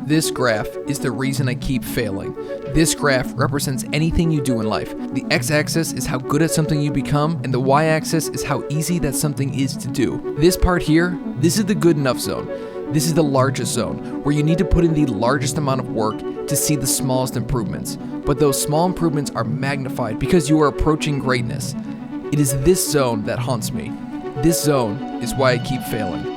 This graph is the reason I keep failing. This graph represents anything you do in life. The x-axis is how good at something you become, and the y-axis is how easy that something is to do. This part here, this is the good enough zone. This is the largest zone, where you need to put in the largest amount of work to see the smallest improvements. But those small improvements are magnified because you are approaching greatness. It is this zone that haunts me. This zone is why I keep failing.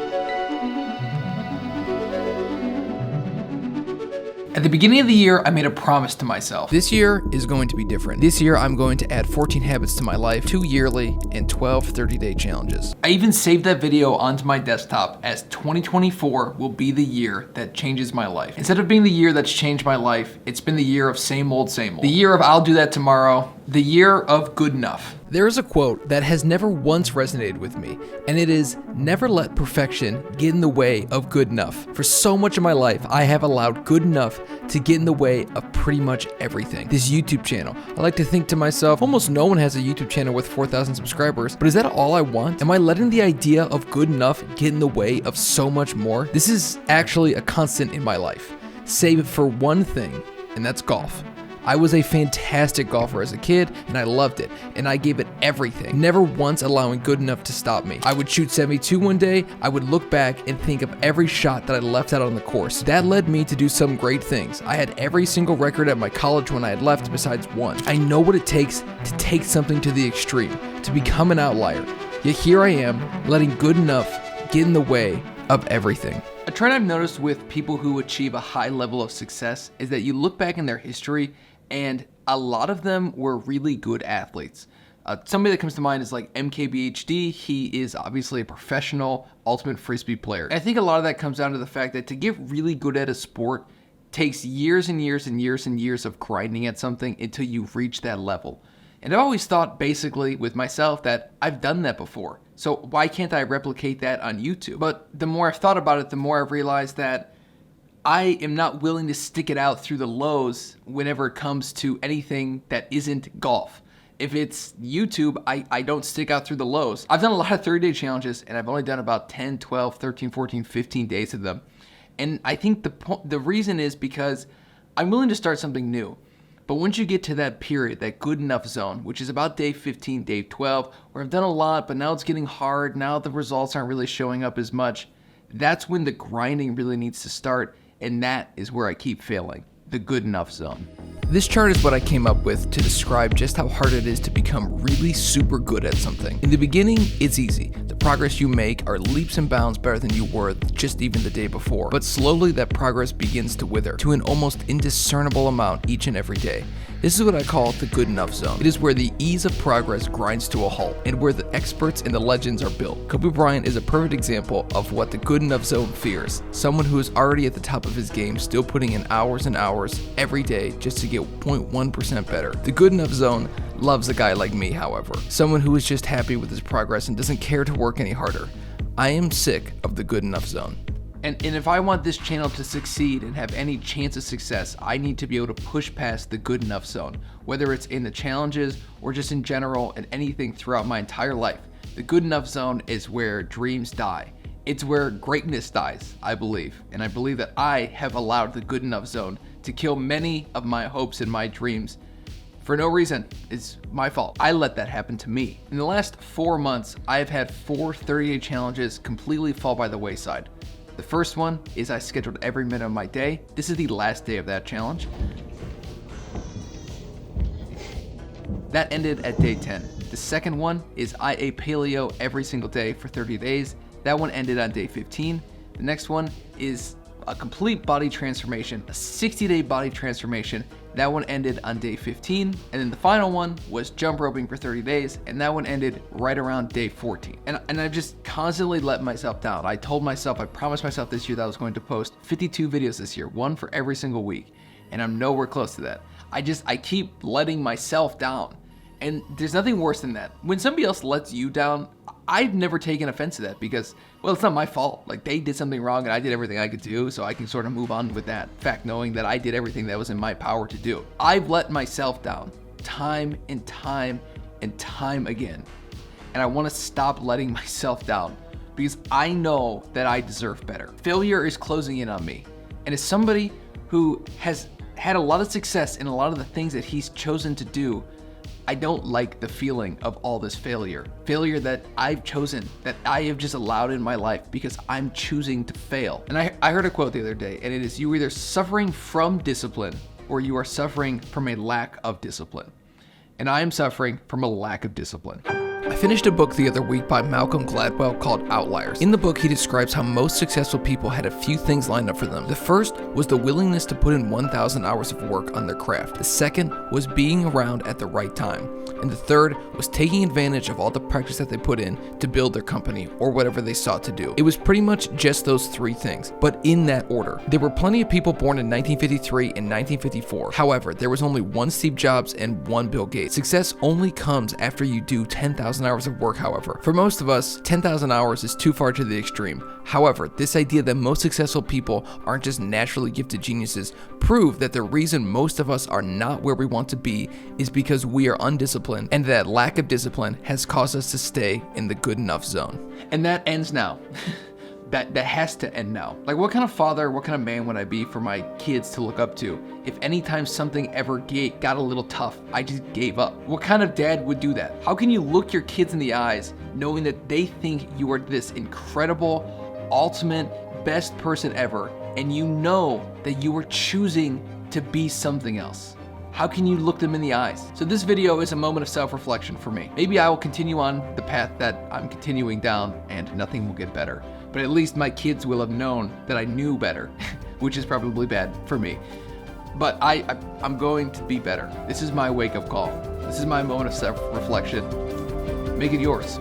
At the beginning of the year, I made a promise to myself. This year is going to be different. This year, I'm going to add 14 habits to my life, 2 yearly, and 12 30-day challenges. I even saved that video onto my desktop, as 2024 will be the year that changes my life. Instead of being the year that's changed my life, it's been the year of same old, same old. The year of I'll do that tomorrow. The year of good enough. There is a quote that has never once resonated with me, and it is, never let perfection get in the way of good enough. For so much of my life, I have allowed good enough to get in the way of pretty much everything. This YouTube channel, I like to think to myself, almost no one has a YouTube channel with 4,000 subscribers, but is that all I want? Am I letting the idea of good enough get in the way of so much more? This is actually a constant in my life, save for one thing, and that's golf. I was a fantastic golfer as a kid, and I loved it, and I gave it everything, never once allowing good enough to stop me. I would shoot 72 one day, I would look back and think of every shot that I left out on the course. That led me to do some great things. I had every single record at my college when I had left besides one. I know what it takes to take something to the extreme, to become an outlier. Yet here I am, letting good enough get in the way of everything. A trend I've noticed with people who achieve a high level of success is that you look back in their history and a lot of them were really good athletes. Somebody that comes to mind is like MKBHD. He is obviously a professional ultimate frisbee player. And I think a lot of that comes down to the fact that to get really good at a sport takes years and years and years and years of grinding at something until you reach that level. And I've always thought basically with myself that I've done that before. So why can't I replicate that on YouTube? But the more I've thought about it, the more I've realized that I am not willing to stick it out through the lows whenever it comes to anything that isn't golf. If it's YouTube, I don't stick out through the lows. I've done a lot of 30-day challenges, and I've only done about 10, 12, 13, 14, 15 days of them. And I think the reason is because I'm willing to start something new. But once you get to that period, that good enough zone, which is about day 15, day 12, where I've done a lot, but now it's getting hard, now the results aren't really showing up as much, that's when the grinding really needs to start. And that is where I keep failing, the good enough zone. This chart is what I came up with to describe just how hard it is to become really super good at something. In the beginning, it's easy. The progress you make are leaps and bounds better than you were just even the day before. But slowly that progress begins to wither to an almost indiscernible amount each and every day. This is what I call the good enough zone. It is where the ease of progress grinds to a halt and where the experts and the legends are built. Kobe Bryant is a perfect example of what the good enough zone fears. Someone who is already at the top of his game, still putting in hours and hours every day just to get 0.1% better. The good enough zone loves a guy like me, however. Someone who is just happy with his progress and doesn't care to work any harder. I am sick of the good enough zone. And if I want this channel to succeed and have any chance of success, I need to be able to push past the good enough zone, whether it's in the challenges or just in general and anything throughout my entire life. The good enough zone is where dreams die. It's where greatness dies, I believe. And I believe that I have allowed the good enough zone to kill many of my hopes and my dreams for no reason. It's my fault. I let that happen to me. In the last 4 months, I've had 4 30-day challenges completely fall by the wayside. The first one is I scheduled every minute of my day. This is the last day of that challenge. That ended at day 10. The second one is I ate paleo every single day for 30 days. That one ended on day 15. The next one is a complete body transformation, a 60-day body transformation. That one ended on day 15. And then the final one was jump roping for 30 days. And that one ended right around day 14. And I've just constantly let myself down. I promised myself this year that I was going to post 52 videos this year, one for every single week. And I'm nowhere close to that. I keep letting myself down. And there's nothing worse than that. When somebody else lets you down, I've never taken offense to that because, well, it's not my fault. Like, they did something wrong and I did everything I could do, so I can sort of move on with that fact, knowing that I did everything that was in my power to do. I've let myself down time and time and time again. And I want to stop letting myself down because I know that I deserve better. Failure is closing in on me. And as somebody who has had a lot of success in a lot of the things that he's chosen to do, I don't like the feeling of all this failure that I've chosen, that I have just allowed in my life because I'm choosing to fail. And I heard a quote the other day, and it is, you are either suffering from discipline or you are suffering from a lack of discipline. And I am suffering from a lack of discipline. I finished a book the other week by Malcolm Gladwell called Outliers. In the book, he describes how most successful people had a few things lined up for them. The first was the willingness to put in 1,000 hours of work on their craft. The second was being around at the right time. And the third was taking advantage of all the practice that they put in to build their company or whatever they sought to do. It was pretty much just those three things, but in that order. There were plenty of people born in 1953 and 1954. However, there was only one Steve Jobs and one Bill Gates. Success only comes after you do 10,000 hours of work, however. For most of us, 10,000 hours is too far to the extreme. However, this idea that most successful people aren't just naturally gifted geniuses prove that the reason most of us are not where we want to be is because we are undisciplined, and that lack of discipline has caused us to stay in the good enough zone. And that ends now. That has to end now. Like, what kind of father, what kind of man would I be for my kids to look up to if anytime something ever got a little tough, I just gave up? What kind of dad would do that? How can you look your kids in the eyes knowing that they think you are this incredible, ultimate, best person ever, and you know that you are choosing to be something else? How can you look them in the eyes? So this video is a moment of self-reflection for me. Maybe I will continue on the path that I'm continuing down and nothing will get better. But at least my kids will have known that I knew better, which is probably bad for me. But I'm going to be better. This is my wake-up call. This is my moment of self-reflection. Make it yours.